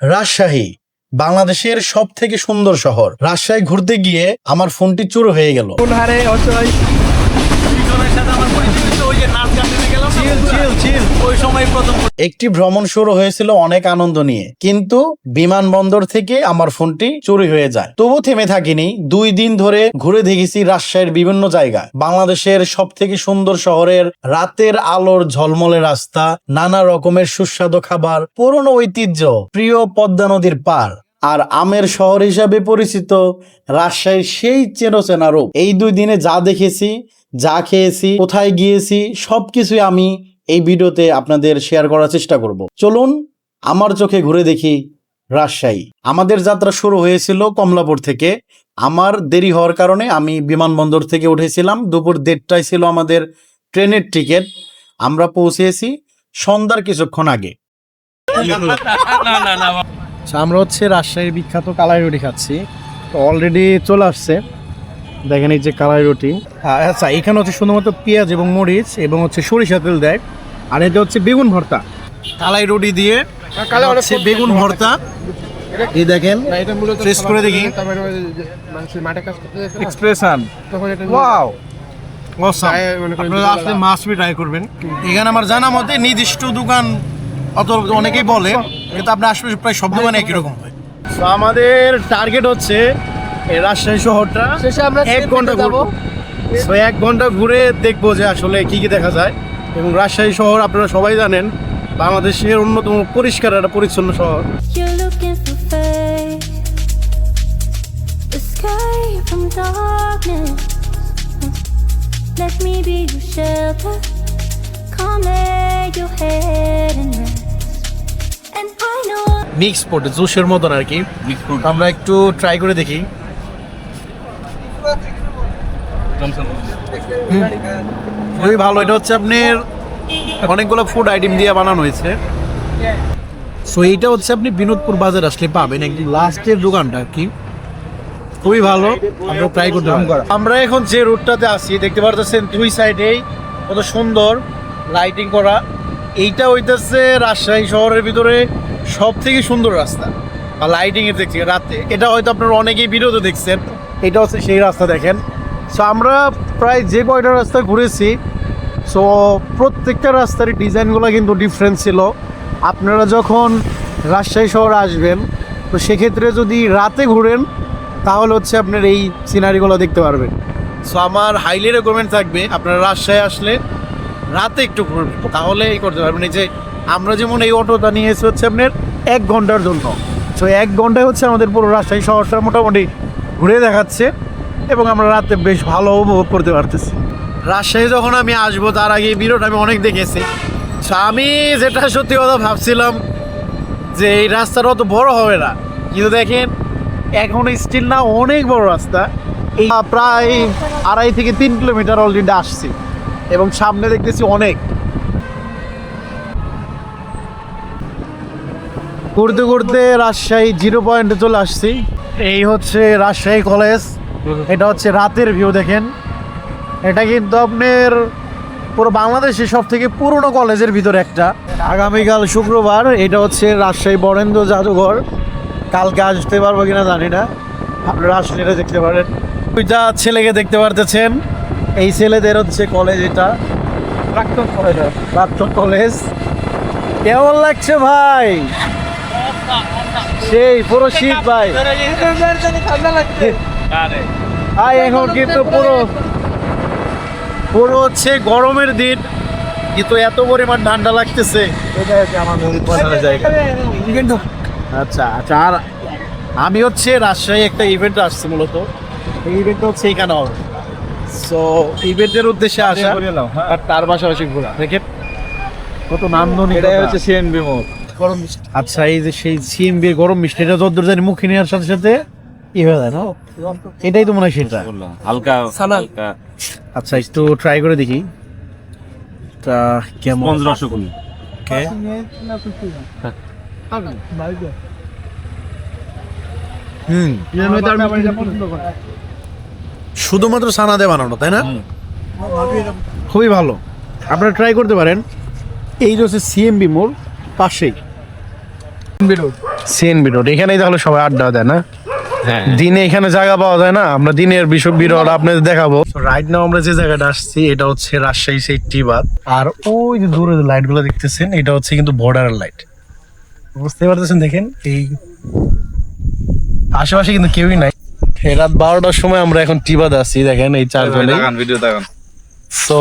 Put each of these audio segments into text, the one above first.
রাজশাহী বাংলাদেশের সব থেকে সুন্দর শহর। রাজশাহী ঘুরতে গিয়ে আমার ফোনটি চুরি হয়ে গেল। একটি ভ্রমণ শুরু হয়েছিল অনেক আনন্দ নিয়ে, কিন্তু বিমানবন্দর থেকে আমার ফোনটি চুরি হয়ে যায়। তবু থেমে থাকিনি, 2 দিন ধরে ঘুরে দেখেছি রাজশাহীর বিভিন্ন জায়গা, বাংলাদেশের সব থেকে সুন্দর শহরের রাতের আলোর ঝলমলে রাস্তা, নানা রকমের সুস্বাদু খাবার, পুরনো ঐতিহ্য, প্রিয় পদ্মা নদীর পার আর আমের শহর হিসাবে পরিচিত রাজশাহীর সেই চেনা রূপ। এই 2 দিনে যা দেখেছি, যা খেয়েছি, কোথায় গিয়েছি, সবকিছুই আমি এই ভিডিওতে আপনাদের শেয়ার করার চেষ্টা করব। চলুন আমার চোখে ঘুরে দেখি রাজশাহী। আমাদের যাত্রা শুরু হয়েছিল কমলাপুর থেকে। আমার দেরি হওয়ার কারণে আমি বিমানবন্দর থেকে উঠেছিলাম। দুপুর 1:30টায় ছিল আমাদের ট্রেনের টিকিট। আমরা পৌঁছেছি সন্ধ্যার কিছুক্ষণ আগে। আমরা হচ্ছে রাজশাহীর বিখ্যাত কালাই রুটি খাচ্ছি। তো অলরেডি চলে আসছে, দেখেন এই যে কালাই রুটি। আচ্ছা, এখানে হচ্ছে শুধুমাত্র পেঁয়াজ এবং মরিচ এবং হচ্ছে সরিষা তেল দেয়। আর এটা হচ্ছে বেগুন ভর্তা, কালাই রুটি দিয়ে হচ্ছে বেগুন ভর্তা। এই দেখেন, টেস্ট করে দেখি। এক্সপ্রেশন ওয়াও, আপনারা আসলে মাছ ট্রাই করবেন। এখানে আমার জানা মতে নির্দিষ্ট দোকান অত অনেকেই বলে, কিন্তু আপনার আশেপাশে প্রায় সব দোকানে একই রকম হয়। তো আমাদের টার্গেট হচ্ছে এই রাজশাহী শহরটা 1 ঘন্টা ঘুরবো। 1 ঘন্টা ঘুরে দেখবো যে আসলে কি কি দেখা যায়। এবং রাজশাহী শহর আপনারা সবাই জানেন বাংলাদেশের অন্যতম পরিষ্কার একটা পরিচ্ছন্ন শহর। মিক্স পোর্ট জুসের মতন আর কি, আমরা একটু ট্রাই করে দেখি। খুবই ভালো। এটা হচ্ছে আপনার অনেকগুলো ফুড আইটেম দিয়ে বানানো হয়েছে। সো এইটা হচ্ছে আপনি বিনোদপুর বাজার আসলে পাবেন, একদম লাস্টের দোকানটা আর কি। খুবই ভালো, আমরা ট্রাই করতে পারি। আমরা এখন যে রুটটাতে আছি দেখতে পারতেছেন 2 সাইডেই কত সুন্দর লাইটিং করা। এইটা হইতেছে রাজশাহী শহরের ভিতরে সব থেকে সুন্দর রাস্তা বা লাইটিং এর দেখছি রাতে। এটা হয়তো আপনারা অনেকেই ভিডিওতে দেখছেন, এটা হচ্ছে সেই রাস্তা দেখেন। সো আমরা প্রায় যে কয়টা রাস্তা ঘুরেছি, সো প্রত্যেকটা রাস্তার ডিজাইনগুলো কিন্তু ডিফারেন্ট ছিল। আপনারা যখন রাজশাহী শহরে আসবেন, তো সেক্ষেত্রে যদি রাতে ঘুরেন তাহলে হচ্ছে আপনার এই সিনারিগুলো দেখতে পারবেন। সো আমার হাইলি রেকমেন্ড থাকবে আপনারা রাজশাহী আসলে রাতে একটু ঘুরবেন, তাহলে এই করতে পারবেন। এই যে আমরা যেমন এই অটোটা নিয়ে এসে হচ্ছে আপনার 1 ঘন্টার জন্য। সো 1 ঘন্টায় হচ্ছে আমাদের পুরো রাজশাহী শহরটা মোটামুটি ঘুরে দেখাচ্ছে এবং আমরা রাতে বেশ ভালো উপভোগ করতে পারতেছি। রাজশাহী যখন আমি আসবো তার আগে এই ভিডিওটা আমি অনেক দেখেছি। সো আমি যেটা সত্যি কথা ভাবছিলাম যে এই রাস্তাটা অত বড় হবে না, কিন্তু দেখেন এখন স্টিল না অনেক বড় রাস্তা। এই প্রায় 2.5 থেকে 3 কিলোমিটার অলরেডি আসছি এবং সামনে দেখতেছি অনেক। ঘুরতে ঘুরতে রাজশাহী 0 পয়েন্টে চলে আসছি। এই হচ্ছে রাজশাহী কলেজ। এটা হচ্ছে রাতের ভিউ, দেখেন। এটা কিন্তু আপনার পুরো বাংলাদেশের সব থেকে পুরনো কলেজের ভিতরে একটা। আগামীকাল শুক্রবার, এটা হচ্ছে রাজশাহী বরেন্দ্র জাদুঘর। কালকে আসতে পারবো কিনা জানি না, আপনারা আসলে এটা দেখতে পারেন। 2টা ছেলেকে দেখতে পারতেছেন, এই ছেলেদের হচ্ছে কলেজ। এটা প্রাক্তন কলেজ। কেমন লাগছে ভাই? সেই পুরো শীত ভাই, এখন কিন্তু পুরো হচ্ছে গরমের দিন, কিন্তু এত পরিমাণ ঠান্ডা লাগতেছে। আচ্ছা আচ্ছা, আর আমি হচ্ছে রাজশাহী একটা ইভেন্ট আসছি মূলত। এই ইভেন্ট হচ্ছে এখানে হবে। সো ইভেন্টের উদ্দেশ্যে আসা আর তার পাশাপাশি ঘোরা। দেখেন কত নান্দনিক। এটা হচ্ছে সিএনবি মোড় গরম মিষ্টি। আচ্ছা, এই যে সেই সিএনবি গরম মিষ্টি, এটা যতদূর জানি মুখে নেওয়ার সাথে সাথে ই হয়ে যায় না? এটাই তো মনে হয় সেটা হালকা। আচ্ছা, একটু ট্রাই করে দেখি তা কেমন। রসগোল্লা শুধুমাত্র ছানা দিয়ে বানানো, তাই না? খুবই ভালো, আপনারা ট্রাই করতে পারেন। এই যে হচ্ছে সিএমবি মোড় পাশেই। সিএনবি রোড, এখানেই তাহলে সবাই আড্ডা দেয় না? হ্যাঁ দিনে এখানে জায়গা পাওয়া যায় না? আমরা দিনের বিষয় বিরল আপনাদের দেখাবো। রাইট নাও আমরা যে জায়গাটা আসছি এটা হচ্ছে রাজশাহী সেই টিবাদ, আর ওই যে দূরে লাইট গুলো দেখতেছেন এটা হচ্ছে কিন্তু বর্ডার লাইট, বুঝতে পারতেছেন? দেখেন এই আশেপাশে কিন্তু কেউই নাই। রাত 12টার সময় আমরা এখন টিবাদ আছি, দেখেন এই চারজনে। ভিডিও দেখান। তো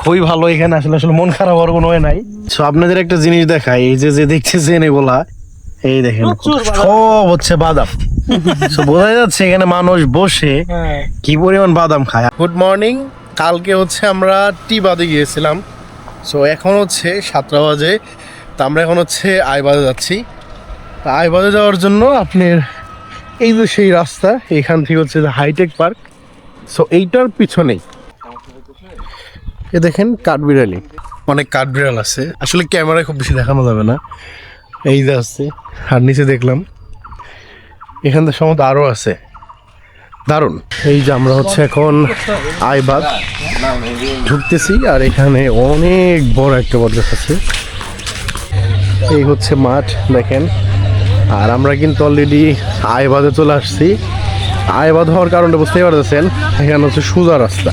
খুবই ভালো এখানে, আসলে আসলে মন খারাপ হওয়ার কোনো ওয়ে নাই। তো আপনাদের একটা জিনিস দেখাই, এই যে যে দেখতেছেন এগুলা, এই দেখেন সব হচ্ছে বাদাম। তো বোঝা যাচ্ছে এখানে মানুষ বসে কি পরিমাণ বাদাম খায়। গুড মর্নিং, কালকে হচ্ছে আমরা টিবাদে গিয়েছিলাম, সো এখন হচ্ছে 7টা বাজে। তো আমরা এখন হচ্ছে আইবাদে যাচ্ছি। তা আইবাদে যাওয়ার জন্য আপনার এই যে সেই রাস্তা, এখান থেকে হচ্ছে হাইটেক পার্ক, সো এইটার পিছনেই এ দেখেন কাঠবিড়ালি, অনেক কাঠবিড়াল আছে। আসলে ক্যামেরায় খুব বেশি দেখানো যাবে না, এই যে আছে। আর নিচে দেখলাম এখান থেকে সম্ভবত আরও আছে, দারুণ। এই যে আমরা হচ্ছে এখন আইবাদ ঢুকতেছি, আর এখানে অনেক বড় একটা বটগাছ আছে। এই হচ্ছে মাঠ দেখেন, আর আমরা কিন্তু অলরেডি আইবাদে চলে আসছি। আইবাদ হওয়ার কারণে বুঝতেই পারতেছেন এখানে হচ্ছে সোজা রাস্তা।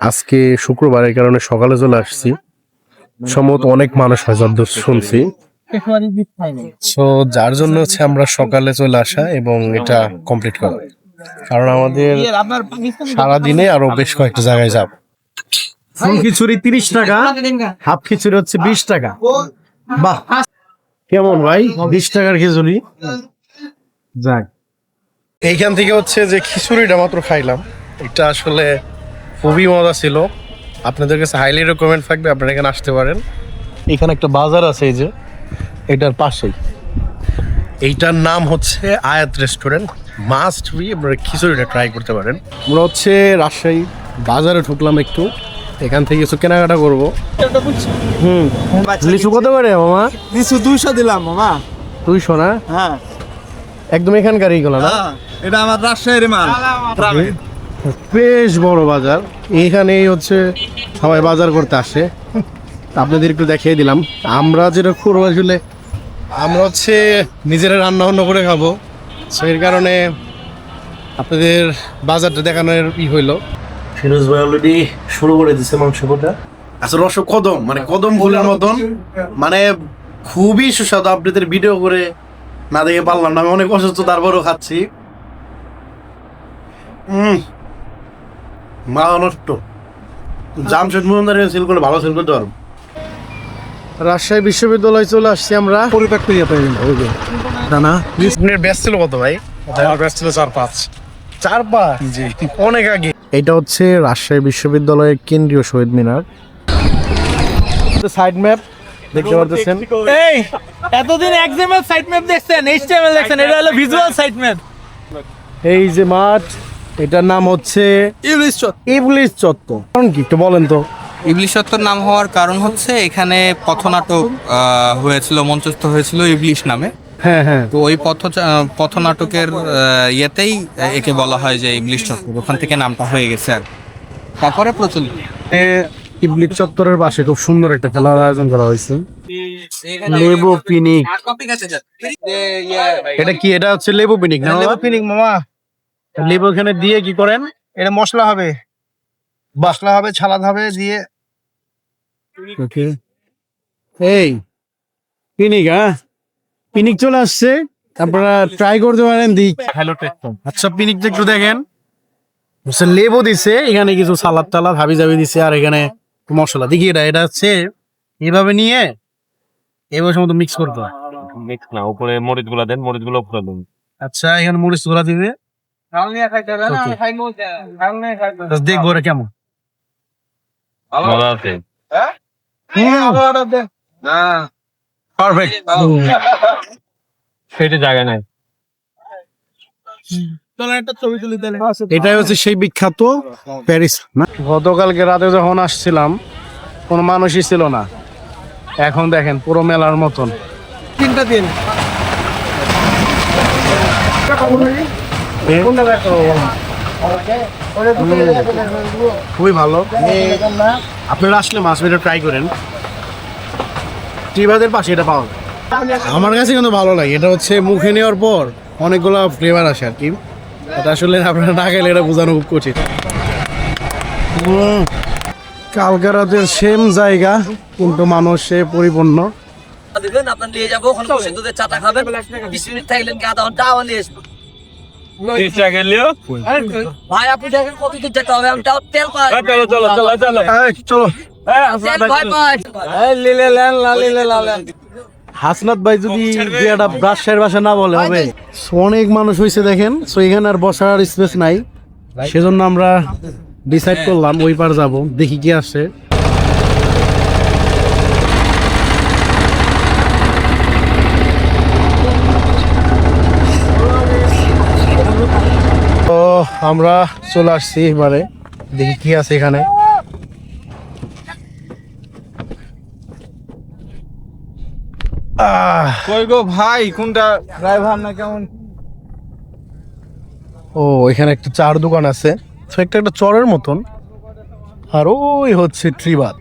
আজকে শুক্রবারের কারণে সকালে চলে আসছি, সম্ভবত অনেক মানুষ হয় যতদূর শুনছি। সো যার জন্য হচ্ছে আমরা সকালে চলে আসা এবং এটা কমপ্লিট করা, কারণ আমাদের সারাদিনে আরো বেশ কয়েকটা জায়গায় যাব। ফুল খিচুড়ি 30 টাকা, হাফ খিচুড়ি হচ্ছে 20 টাকা। বাহ, কেমন ভাই 20 টাকার খিচুড়ি? যাক, এইখান থেকে হচ্ছে যে খিচুড়িটা মাত্র খাইলাম, এটা আসলে খুবই মজা ছিল। আপনাদের কাছে হাইলি রেকমেন্ড থাকবে, আপনারা এখানে আসতে পারেন। এখানে একটা বাজার আছে এই যে এটার পাশেই, এইটার নাম হচ্ছে আয়াত রেস্টুরেন্ট। মাস্ট বি আপনারা খিচুড়িটা ট্রাই করতে পারেন। আমরা হচ্ছে রাজশাহী বাজারে ঢুকলাম একটু, এখান থেকে কিছু কেনাকাটা করবো। লিচু কত করে মামা? লিচু 200 দিলাম মামা। 200 না? হ্যাঁ, একদম এখানকার এইগুলো না? এটা আমার রাজশাহীর মাল। বেশ বড় বাজার, এইখানেই হচ্ছে সবাই বাজার করতে আসে। আপনাদের একটু দেখিয়ে দিলাম। আমরা যেটা করবো আসলে আমরা হচ্ছে নিজেরা রান্না বান্না করে খাবো, সো এর কারণে আপনাদের বাজারটা দেখানোর হইলো। ফিরোজ ভাই অলরেডি শুরু করে দিচ্ছে মাংস কোটা। আচ্ছা, রস কদম মানে কদম ফুলের মতন, মানে খুবই সুস্বাদু। আপনাদের ভিডিও করে না দেখে পারলাম না, আমি অনেক অসুস্থ তারপরেও খাচ্ছি। মা নষ্ট জামশেদ মজুমদার সেল করে ভালো সেল করতে পারবো। রাজশাহী বিশ্ববিদ্যালয়ে চলে আসছি আমরা। পরিত্যক্ত ইয়ে পাইবেন না আপনার ব্যাচ ছিল কত ভাই? আমার ব্যাচ ছিল 4-5। 4-5? জি, অনেক আগে। এটা হচ্ছে রাজশাহী বিশ্ববিদ্যালয়ের কেন্দ্রীয় শহীদ মিনার। সাইড ম্যাপ দেখতে পাচ্ছেন। এই এতদিন এক্সএমএল সাইট ম্যাপ দেখছেন, এইচটিএমএল দেখছেন, এটা হলো ভিজুয়াল সাইট ম্যাপ। এই যে মাঠ, এটার নাম হচ্ছে ইবলিশ চত্বর। কারণ কি একটু বলেন তো? ইবলিশ চত্বর নাম হওয়ার কারণ হচ্ছে এখানে পথনাটক হয়েছিল, মঞ্চস্থ হয়েছিল ইবলিশ নামে। হ্যাঁ হ্যাঁ, তো ওই পথনাটকের ইয়েতেই একে বলা হয় যে ইবলিশ চত্বর, ওখান থেকে নামটা হয়ে গেছে আর তারপরে প্রচলিত। ইবলিশ চত্বরের পাশে খুব সুন্দর একটা খেলার আয়োজন করা হয়েছে, লেবু পিনিক। এটা কি? এটা হচ্ছে লেবু পিনিক না? লেবু পিনিক মামা। লেবু এখানে দিয়ে কি করেন? এটা মশলা হবে, মশলা হবে, ছালাদ হবে দিয়ে। ওকে, এই পিনিক, হ্যাঁ পিনিক চলে আসছে, আপনারা ট্রাই করতে পারেন। দিই আচ্ছা, পিনিকটা একটু দেখেন। লেবু দিছে, এখানে কিছু সালাদ টালাদ হাবি জাবি দিছে, আর এখানে মশলা দেখি। এটা হচ্ছে এইভাবে নিয়ে এবার সময় মিক্স করতে হয়। মিক্স না, উপরে মরিচ গুলা দেন, মরিচ গুলো উপরে দেন। আচ্ছা, এখানে মরিচ গুলা দিবে, দেখবো ওরা কেমন মজা আছে। পারফেক্ট। সেটা জায়গা নাই। এটাই হচ্ছে সেই বিখ্যাত প্যারিস না? গতকালকে রাতে যখন আসছিলাম কোনো মানুষই ছিল না, এখন দেখেন পুরো মেলার মতন। 3টা দিন খুবই ভালো। আপনারা আসলে মাছ মেরে ট্রাই করেন, টিবাদের পাশে এটা পাওয়া যায়। আমার কাছে কিন্তু ভালো লাগে, এটা হচ্ছে মুখে নেওয়ার পর অনেকগুলো ফ্লেভার আসে আর কি। এটা আসলে আপনারা না খেলে এটা বোঝানো খুব কঠিন। কালকে রাতের সেম জায়গা কিন্তু মানুষে পরিপূর্ণ। দেবেন আপনার নিয়ে যাবো ওখানে বসে দুধের চাটা খাবেন 20 মিনিট থাকলেন কি আধা ঘন্টা আবার নিয়ে আসবো ভাই আপনি দেখেন কত দূর যেতে হবে আমি তাও তেল পাই চলো তেল ভয় পাই হাসনাত ভাই যদি যে একটা রাজশাহীর ভাষা না বলে হবে। So, অনেক মানুষ হয়েছে দেখেন, সো এখানে আর বসার স্পেস নাই, সেজন্য আমরা ডিসাইড করলাম ওই পার যাব, দেখি কি আসে। তো আমরা চলে আসছি এবারে, দেখি কি আছে এখানে। কই গো ভাই, কোনটা ড্রাইভার না কেমন? ও এখানে একটা চার দোকান আছে, তো একটা চরের মতন, আর ওই হচ্ছে ট্রিবাদ।